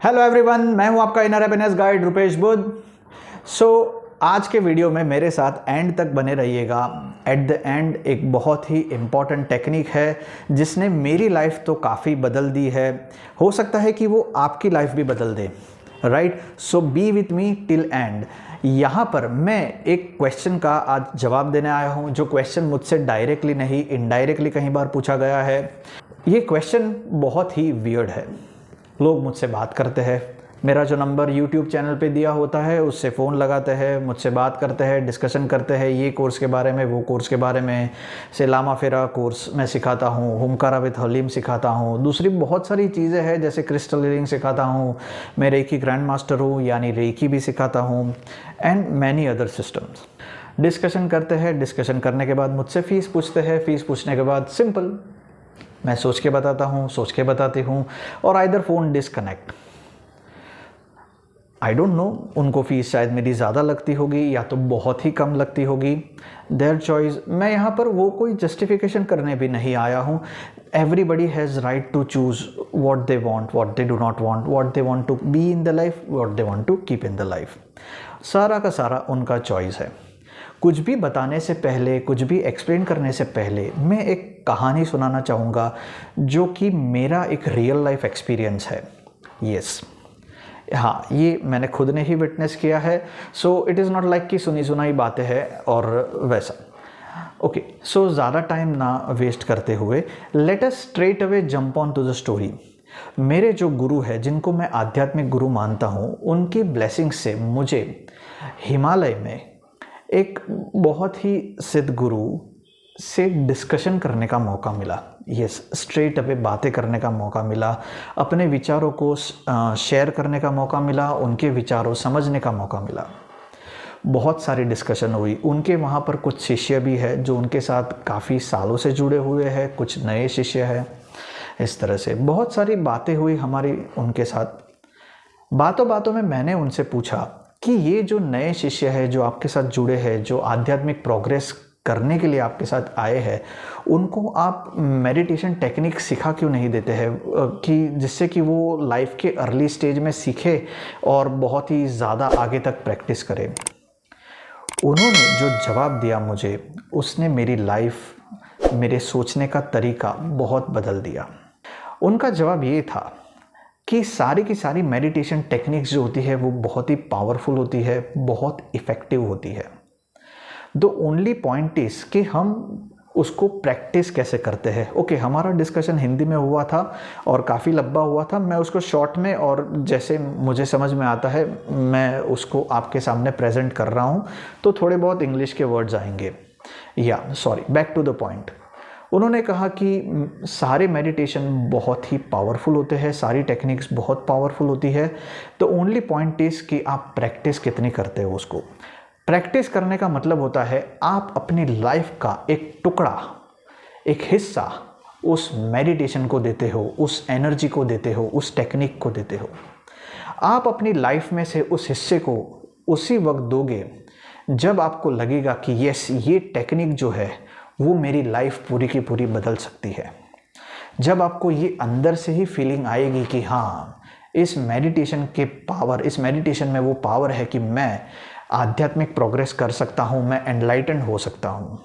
Hello everyone, मैं हूं आपका inner happiness guide Rupesh Buddha. आज के वीडियो में मेरे साथ एंड तक बने रहिएगा। एट द एंड एक बहुत ही इम्पॉर्टेंट टेक्निक है जिसने मेरी लाइफ तो काफ़ी बदल दी है। हो सकता है कि वो आपकी लाइफ भी बदल दे, right? So be with me till end. यहाँ पर मैं एक क्वेश्चन का आज जवाब देने आया हूँ, जो क्वेश्चन मुझसे डायरेक्टली नहीं इनडायरेक्टली कई बार पूछा गया है। ये क्वेश्चन बहुत ही वियर्ड है। लोग मुझसे बात करते हैं, मेरा जो नंबर YouTube चैनल पे दिया होता है उससे फ़ोन लगाते हैं, मुझसे बात करते हैं, डिस्कशन करते हैं ये कोर्स के बारे में, वो कोर्स के बारे में। से लामा फेरा कोर्स मैं सिखाता हूँ, हुमकारा विद हलीम सिखाता हूँ, दूसरी बहुत सारी चीज़ें हैं जैसे क्रिस्टल हीलिंग सिखाता हूँ, मैं रेकी ग्रैंड मास्टर हूँ यानी रेकी भी सिखाता हूँ, and many other systems. Discussion करते हैं, डिस्कशन करने के बाद मुझसे फ़ीस पूछते हैं, फ़ीस पूछने के बाद सिंपल मैं सोच के बताता हूँ, सोच के बताती हूँ, और either phone disconnect. I don't know, उनको फ़ीस शायद मेरी ज़्यादा लगती होगी या तो बहुत ही कम लगती होगी, देयर चॉइस। मैं यहाँ पर वो कोई जस्टिफिकेशन करने भी नहीं आया हूँ। Everybody has right to choose what they want, what they do not want, what they want to be in the life, what they want to keep in the life. सारा का सारा उनका चॉइस है। कुछ भी बताने से पहले, कुछ भी एक्सप्लेन करने से पहले मैं एक कहानी सुनाना चाहूँगा जो कि मेरा एक रियल लाइफ एक्सपीरियंस है। यस, हाँ, ये मैंने खुद ने ही विटनेस किया है। So it is not like कि सुनी सुनाई बातें हैं और वैसा। ओके, सो ज़्यादा टाइम ना वेस्ट करते हुए let us straight away jump on to the story. मेरे जो गुरु है, जिनको मैं आध्यात्मिक गुरु मानता हूँ, उनकी ब्लेसिंग्स से मुझे हिमालय में एक बहुत ही सिद्ध गुरु से डिस्कशन करने का मौका मिला। यस, स्ट्रेट अवे बातें करने का मौका मिला, अपने विचारों को शेयर करने का मौका मिला, उनके विचारों समझने का मौका मिला। बहुत सारी डिस्कशन हुई। उनके वहाँ पर कुछ शिष्य भी है जो उनके साथ काफ़ी सालों से जुड़े हुए हैं, कुछ नए शिष्य हैं। इस तरह से बहुत सारी बातें हुई हमारी उनके साथ। बातों बातों में मैंने उनसे पूछा कि ये जो नए शिष्य है जो आपके साथ जुड़े हैं, जो आध्यात्मिक प्रोग्रेस करने के लिए आपके साथ आए हैं, उनको आप मेडिटेशन टेक्निक सिखा क्यों नहीं देते हैं कि जिससे कि वो लाइफ के अर्ली स्टेज में सीखे और बहुत ही ज़्यादा आगे तक प्रैक्टिस करें। उन्होंने जो जवाब दिया मुझे, उसने मेरी लाइफ, मेरे सोचने का तरीका बहुत बदल दिया। उनका जवाब ये था कि सारी की सारी मेडिटेशन टेक्निक्स जो होती है वो बहुत ही पावरफुल होती है, बहुत इफ़ेक्टिव होती है। द ओनली पॉइंट इज़ कि हम उसको प्रैक्टिस कैसे करते हैं। ओके, हमारा डिस्कशन हिंदी में हुआ था और काफ़ी लंबा हुआ था। मैं उसको शॉर्ट में और जैसे मुझे समझ में आता है मैं उसको आपके सामने प्रेजेंट कर रहा हूँ, तो थोड़े बहुत इंग्लिश के वर्ड्स आएंगे। Back to the point. उन्होंने कहा कि सारे मेडिटेशन बहुत ही पावरफुल होते हैं, सारी टेक्निक्स बहुत पावरफुल होती है। तो ओनली पॉइंट इज़ कि आप प्रैक्टिस कितनी करते हो उसको। प्रैक्टिस करने का मतलब होता है आप अपनी लाइफ का एक टुकड़ा, एक हिस्सा उस मेडिटेशन को देते हो, उस एनर्जी को देते हो, उस टेक्निक को देते हो। आप अपनी लाइफ में से उस हिस्से को उसी वक्त दोगे जब आपको लगेगा कि यस, ये टेक्निक जो है वो मेरी लाइफ पूरी की पूरी बदल सकती है। जब आपको ये अंदर से ही फीलिंग आएगी कि हाँ, इस मेडिटेशन के पावर, इस मेडिटेशन में वो पावर है कि मैं आध्यात्मिक प्रोग्रेस कर सकता हूँ, मैं एनलाइटेंड हो सकता हूँ।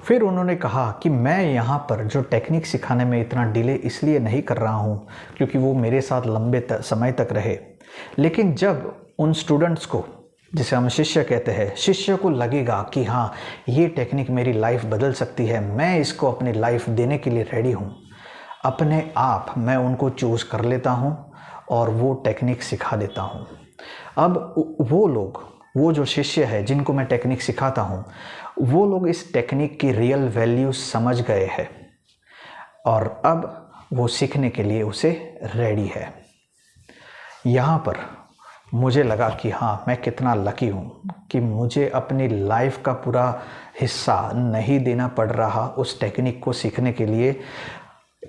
फिर उन्होंने कहा कि मैं यहाँ पर जो टेक्निक सिखाने में इतना डिले इसलिए नहीं कर रहा हूँ क्योंकि वो मेरे साथ लंबे समय तक रहे, लेकिन जब उन स्टूडेंट्स को, जिसे हम शिष्य कहते हैं, शिष्य को लगेगा कि हाँ, ये टेक्निक मेरी लाइफ बदल सकती है, मैं इसको अपनी लाइफ देने के लिए रेडी हूँ, अपने आप मैं उनको चूज़ कर लेता हूँ और वो टेक्निक सिखा देता हूँ। अब वो लोग, वो जो शिष्य है जिनको मैं टेक्निक सिखाता हूँ, वो लोग इस टेक्निक की रियल वैल्यू समझ गए हैं और अब वो सीखने के लिए उसे रेडी है। यहाँ पर मुझे लगा कि हाँ, मैं कितना लकी हूँ कि मुझे अपनी लाइफ का पूरा हिस्सा नहीं देना पड़ रहा उस टेक्निक को सीखने के लिए।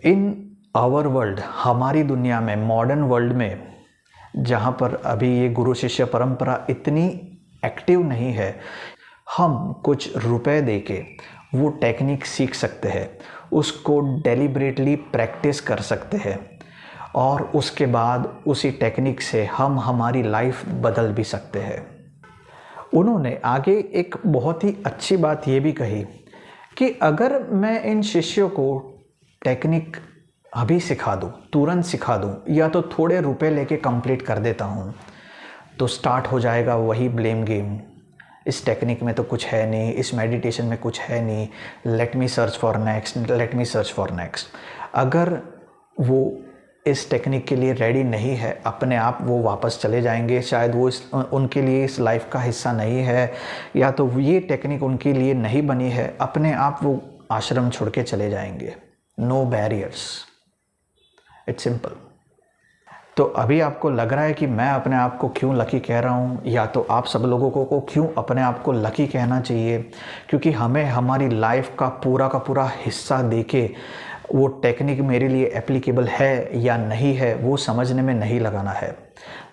इन आवर वर्ल्ड, हमारी दुनिया में, मॉडर्न वर्ल्ड में, जहाँ पर अभी ये गुरु शिष्य परंपरा इतनी एक्टिव नहीं है, हम कुछ रुपए देके वो टेक्निक सीख सकते हैं, उसको डेलिब्रेटली प्रैक्टिस कर सकते हैं और उसके बाद उसी टेक्निक से हम हमारी लाइफ बदल भी सकते हैं। उन्होंने आगे एक बहुत ही अच्छी बात ये भी कही कि अगर मैं इन शिष्यों को टेक्निक अभी सिखा दूँ, तुरंत सिखा दूँ, या तो थोड़े रुपए लेके कंप्लीट कर देता हूँ, तो स्टार्ट हो जाएगा वही ब्लेम गेम। इस टेक्निक में तो कुछ है नहीं, इस मेडिटेशन में कुछ है नहीं, let me search for next, let me search for next. अगर वो इस टेक्निक के लिए रेडी नहीं है, अपने आप वो वापस चले जाएंगे। शायद वो उनके लिए इस लाइफ का हिस्सा नहीं है, या तो ये टेक्निक उनके लिए नहीं बनी है, अपने आप वो आश्रम छोड़ के चले जाएंगे। No barriers, it's simple. तो अभी आपको लग रहा है कि मैं अपने आप को क्यों लकी कह रहा हूँ, या तो आप सब लोगों को क्यों अपने आप को लकी कहना चाहिए, क्योंकि हमें हमारी लाइफ का पूरा हिस्सा देके वो टेक्निक मेरे लिए एप्लीकेबल है या नहीं है वो समझने में नहीं लगाना है।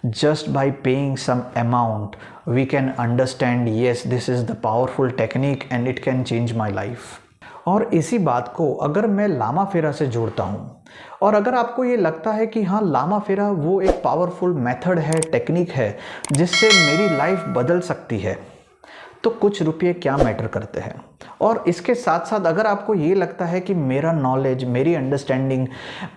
Just by paying some amount we can understand yes this is the powerful technique and it can change my life. और इसी बात को अगर मैं लामा फेरा से जोड़ता हूँ, और अगर आपको ये लगता है कि हाँ लामा फेरा वो एक पावरफुल मेथड है, टेक्निक है जिससे मेरी लाइफ बदल सकती है, तो कुछ रुपये क्या मैटर करते हैं। और इसके साथ साथ अगर आपको ये लगता है कि मेरा नॉलेज, मेरी अंडरस्टैंडिंग,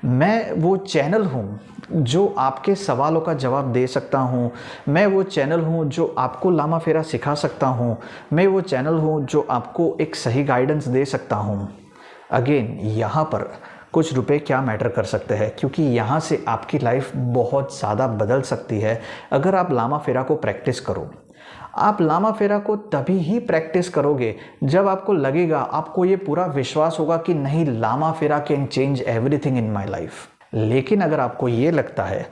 मैं वो चैनल हूँ जो आपके सवालों का जवाब दे सकता हूँ, मैं वो चैनल हूँ जो आपको लामा फेरा सिखा सकता हूँ, मैं वो चैनल हूँ जो आपको एक सही गाइडेंस दे सकता हूँ, अगेन यहाँ पर कुछ रुपए क्या मैटर कर सकते हैं, क्योंकि यहाँ से आपकी लाइफ बहुत ज़्यादा बदल सकती है अगर आप लामा फेरा को प्रैक्टिस करो। आप लामा फेरा को तभी ही प्रैक्टिस करोगे जब आपको लगेगा, आपको ये पूरा विश्वास होगा कि नहीं, लामा फेरा can change everything in my life. लेकिन अगर आपको ये लगता है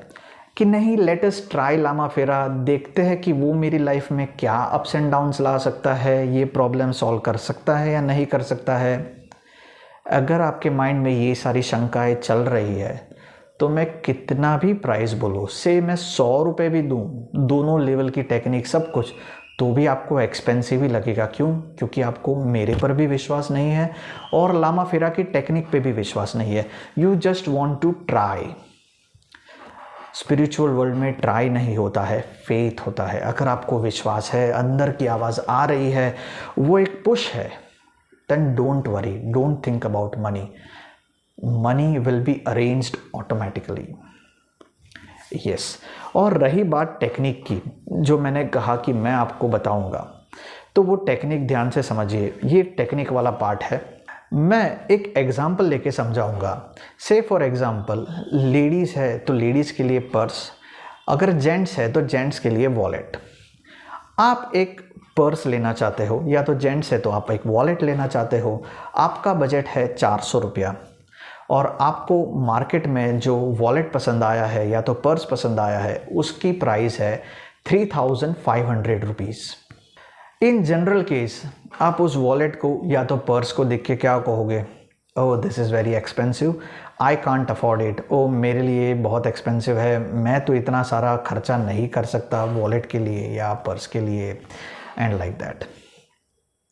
कि नहीं, लेट अस ट्राई लामा फेरा, देखते हैं कि वो मेरी लाइफ में क्या अप्स एंड डाउन्स ला सकता है, ये प्रॉब्लम सॉल्व कर सकता है या नहीं कर सकता है, अगर आपके माइंड में ये सारी शंकाएं चल रही है, तो मैं कितना भी प्राइस बोलूँ, से मैं 100 रुपये भी दूँ, दोनों लेवल की टेक्निक सब कुछ, तो भी आपको एक्सपेंसिव ही लगेगा। क्यों? क्योंकि आपको मेरे पर भी विश्वास नहीं है और लामा फेरा की टेक्निक पे भी विश्वास नहीं है। You just want to try. Spiritual world में ट्राई नहीं होता है, फेथ होता है। अगर आपको विश्वास है, अंदर की आवाज़ आ रही है, वो एक पुश है, then don't worry, don't think about money. Money will be arranged automatically. Yes. और रही बात टेक्निक की, जो मैंने कहा कि मैं आपको बताऊंगा, तो वो टेक्निक ध्यान से समझिए, ये टेक्निक वाला पार्ट है। मैं एक एग्जांपल लेके समझाऊंगा। से फॉर एग्जांपल, लेडीज़ है तो लेडीज़ के लिए पर्स, अगर जेंट्स है तो जेंट्स के लिए वॉलेट। आप एक पर्स लेना चाहते हो, या तो जेंट्स है तो आप एक वॉलेट लेना चाहते हो, आपका बजट है 400 रुपया, और आपको मार्केट में जो वॉलेट पसंद आया है या तो पर्स पसंद आया है, उसकी प्राइस है 3500 रुपीज़। इन जनरल केस आप उस वॉलेट को या तो पर्स को देख के क्या कहोगे, oh this is very expensive, I can't afford it, ओ मेरे लिए बहुत एक्सपेंसिव है, मैं तो इतना सारा खर्चा नहीं कर सकता वॉलेट के लिए या पर्स के लिए, and like that.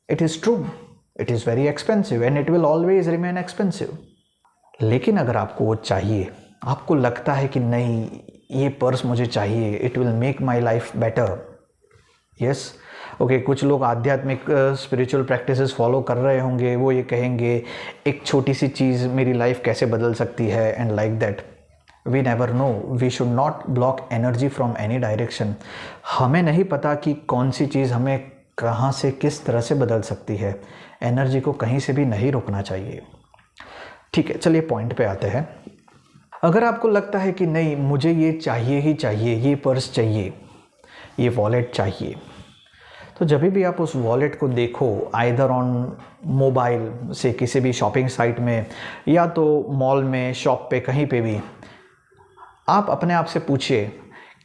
It is true, it is very expensive and it will always remain expensive. लेकिन अगर आपको वो चाहिए, आपको लगता है कि नहीं ये पर्स मुझे चाहिए, it will make my life better. Yes, okay, कुछ लोग आध्यात्मिक स्पिरिचुअल प्रैक्टिसेस फॉलो कर रहे होंगे, वो ये कहेंगे एक छोटी सी चीज़ मेरी लाइफ कैसे बदल सकती है, and like that. We never know, we should not block energy from any direction. हमें नहीं पता कि कौन सी चीज़ हमें कहाँ से किस तरह से बदल सकती है। एनर्जी को कहीं से भी नहीं रोकना चाहिए। ठीक है, चलिए पॉइंट पे आते हैं। अगर आपको लगता है कि नहीं मुझे ये चाहिए ही चाहिए, ये पर्स चाहिए, ये वॉलेट चाहिए, तो जब भी आप उस वॉलेट को देखो, आइदर ऑन मोबाइल से किसी भी शॉपिंग साइट में, या तो मॉल में, शॉप पे, कहीं पे भी, आप अपने आप से पूछिए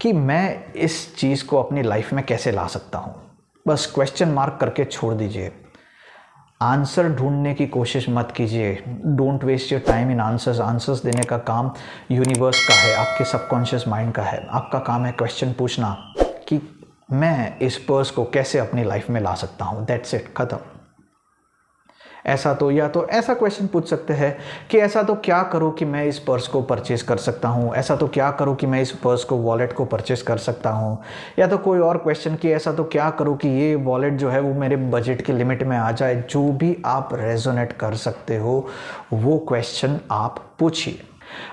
कि मैं इस चीज़ को अपनी लाइफ में कैसे ला सकता हूँ। बस क्वेश्चन मार्क करके छोड़ दीजिए, आंसर ढूंढने की कोशिश मत कीजिए। Don't waste your time in answers. Answers देने का काम यूनिवर्स का है, आपके सबकॉन्शियस माइंड का है। आपका काम है क्वेश्चन पूछना कि मैं इस पर्स को कैसे अपनी लाइफ में ला सकता हूँ। दैट्स इट, ख़त्म। ऐसा तो, या तो ऐसा क्वेश्चन पूछ सकते हैं कि ऐसा तो क्या करूं कि मैं इस पर्स को परचेज़ कर सकता हूं, ऐसा तो क्या करूं कि मैं इस पर्स को वॉलेट को परचेज़ कर सकता हूं, या तो कोई और क्वेश्चन कि ऐसा तो क्या करूं कि ये वॉलेट जो है वो मेरे बजट के लिमिट में आ जाए। जो भी आप रेजोनेट कर सकते हो वो क्वेश्चन आप पूछिए।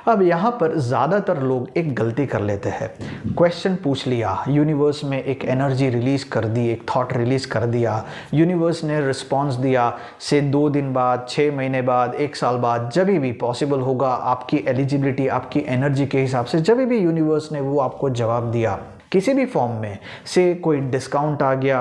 अब यहाँ पर ज़्यादातर लोग एक गलती कर लेते हैं, क्वेश्चन पूछ लिया, यूनिवर्स में एक एनर्जी रिलीज़ कर दी, एक थॉट रिलीज़ कर दिया, यूनिवर्स ने रिस्पॉन्स दिया, से 2 दिन बाद, 6 महीने बाद, 1 साल बाद, जब भी पॉसिबल होगा आपकी एलिजिबिलिटी, आपकी एनर्जी के हिसाब से जब भी यूनिवर्स ने वो आपको जवाब दिया किसी भी फॉर्म में, से कोई डिस्काउंट आ गया,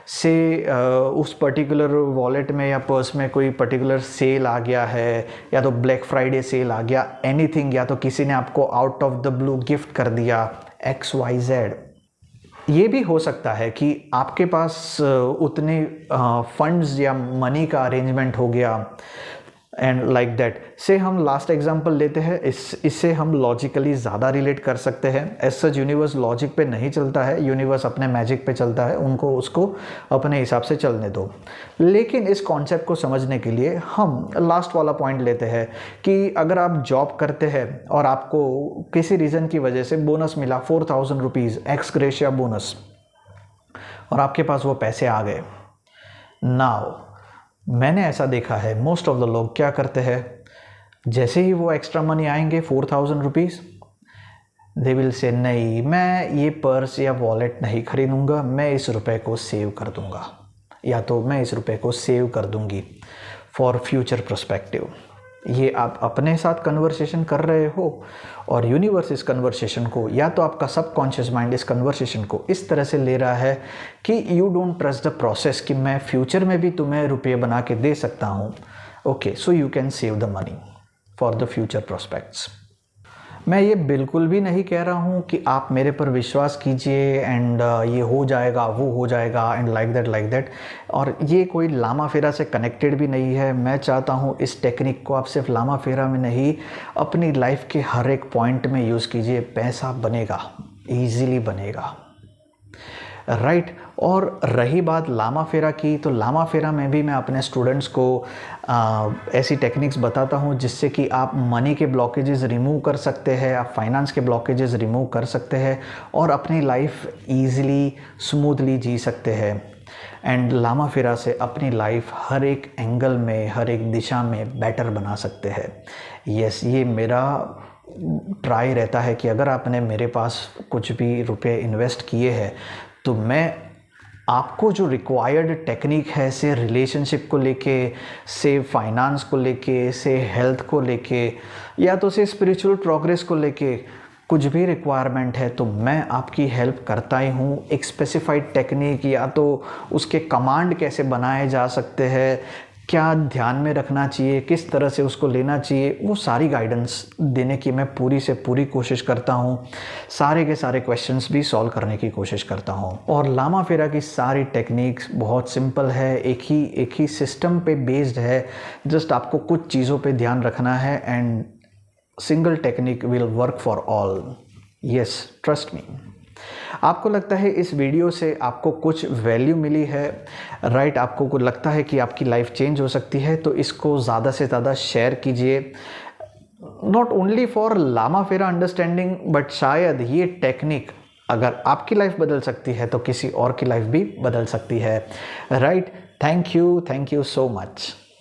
से उस पर्टिकुलर वॉलेट में या पर्स में कोई पर्टिकुलर सेल आ गया है, या तो ब्लैक फ्राइडे सेल आ गया, एनीथिंग, या तो किसी ने आपको out of the blue gift कर दिया XYZ। ये भी हो सकता है कि आपके पास उतने फंड्स या मनी का अरेंजमेंट हो गया एंड लाइक दैट। से हम लास्ट एग्जांपल लेते हैं, इससे हम लॉजिकली ज़्यादा रिलेट कर सकते हैं। एज सच यूनिवर्स लॉजिक पे नहीं चलता है, यूनिवर्स अपने मैजिक पे चलता है, उनको उसको अपने हिसाब से चलने दो। लेकिन इस कॉन्सेप्ट को समझने के लिए हम लास्ट वाला पॉइंट लेते हैं कि अगर आप जॉब करते हैं और आपको किसी रीज़न की वजह से बोनस मिला 4000 रुपीज़ एक्स ग्रेशिया बोनस, और आपके पास वो पैसे आ गए। नाउ मैंने ऐसा देखा है, मोस्ट ऑफ द लोग क्या करते हैं, जैसे ही वो एक्स्ट्रा मनी आएंगे 4000 रुपीज़, दे विल से नहीं, मैं ये पर्स या वॉलेट नहीं खरीदूंगा, मैं इस रुपए को सेव कर दूंगा, या तो मैं इस रुपए को सेव कर दूंगी फॉर फ्यूचर पर्सपेक्टिव। ये आप अपने साथ कन्वर्सेशन कर रहे हो और यूनिवर्स इस कन्वर्सेशन को, या तो आपका सबकॉन्शियस माइंड इस कन्वर्सेशन को इस तरह से ले रहा है कि you don't trust the process, कि मैं फ्यूचर में भी तुम्हें रुपये बना के दे सकता हूँ। Okay, so you can save the money for the future prospects. मैं ये बिल्कुल भी नहीं कह रहा हूँ कि आप मेरे पर विश्वास कीजिए एंड ये हो जाएगा, वो हो जाएगा एंड लाइक दैट, और ये कोई लामा फेरा से कनेक्टेड भी नहीं है। मैं चाहता हूँ इस टेक्निक को आप सिर्फ लामा फेरा में नहीं, अपनी लाइफ के हर एक पॉइंट में यूज़ कीजिए। पैसा बनेगा, ईजीली बनेगा, राइट। और रही बात लामा फेरा की, तो लामा फेरा में भी मैं अपने स्टूडेंट्स को ऐसी टेक्निक्स बताता हूँ जिससे कि आप मनी के ब्लॉकेजेस रिमूव कर सकते हैं, आप फाइनेंस के ब्लॉकेजेस रिमूव कर सकते हैं और अपनी लाइफ ईजिली स्मूथली जी सकते हैं। एंड लामा फेरा से अपनी लाइफ हर एक एंगल में, हर एक दिशा में बेटर बना सकते हैं। यस, ये मेरा ट्राई रहता है कि अगर आपने मेरे पास कुछ भी रुपए इन्वेस्ट किए हैं तो मैं आपको जो रिक्वायर्ड टेक्निक है, से रिलेशनशिप को लेके, से फाइनेंस को लेके, से हेल्थ को लेके, या तो से स्पिरिचुअल प्रोग्रेस को लेके, कुछ भी रिक्वायरमेंट है तो मैं आपकी हेल्प करता ही हूँ। एक स्पेसिफाइड टेक्निक या तो उसके कमांड कैसे बनाए जा सकते हैं, क्या ध्यान में रखना चाहिए, किस तरह से उसको लेना चाहिए, वो सारी गाइडेंस देने की मैं पूरी से पूरी कोशिश करता हूँ। सारे के सारे क्वेश्चंस भी सॉल्व करने की कोशिश करता हूँ। और लामा फेरा की सारी टेक्निक्स बहुत सिंपल है, एक ही सिस्टम पे बेस्ड है। जस्ट आपको कुछ चीज़ों पे ध्यान रखना है and single technique will work for all. Yes, trust me. आपको लगता है इस वीडियो से आपको कुछ वैल्यू मिली है, राइट, आपको को लगता है कि आपकी लाइफ चेंज हो सकती है, तो इसको ज़्यादा से ज़्यादा शेयर कीजिए। नॉट ओनली फॉर लामा फेरा अंडरस्टैंडिंग, बट शायद ये टेक्निक अगर आपकी लाइफ बदल सकती है तो किसी और की लाइफ भी बदल सकती है, right. Thank you so much.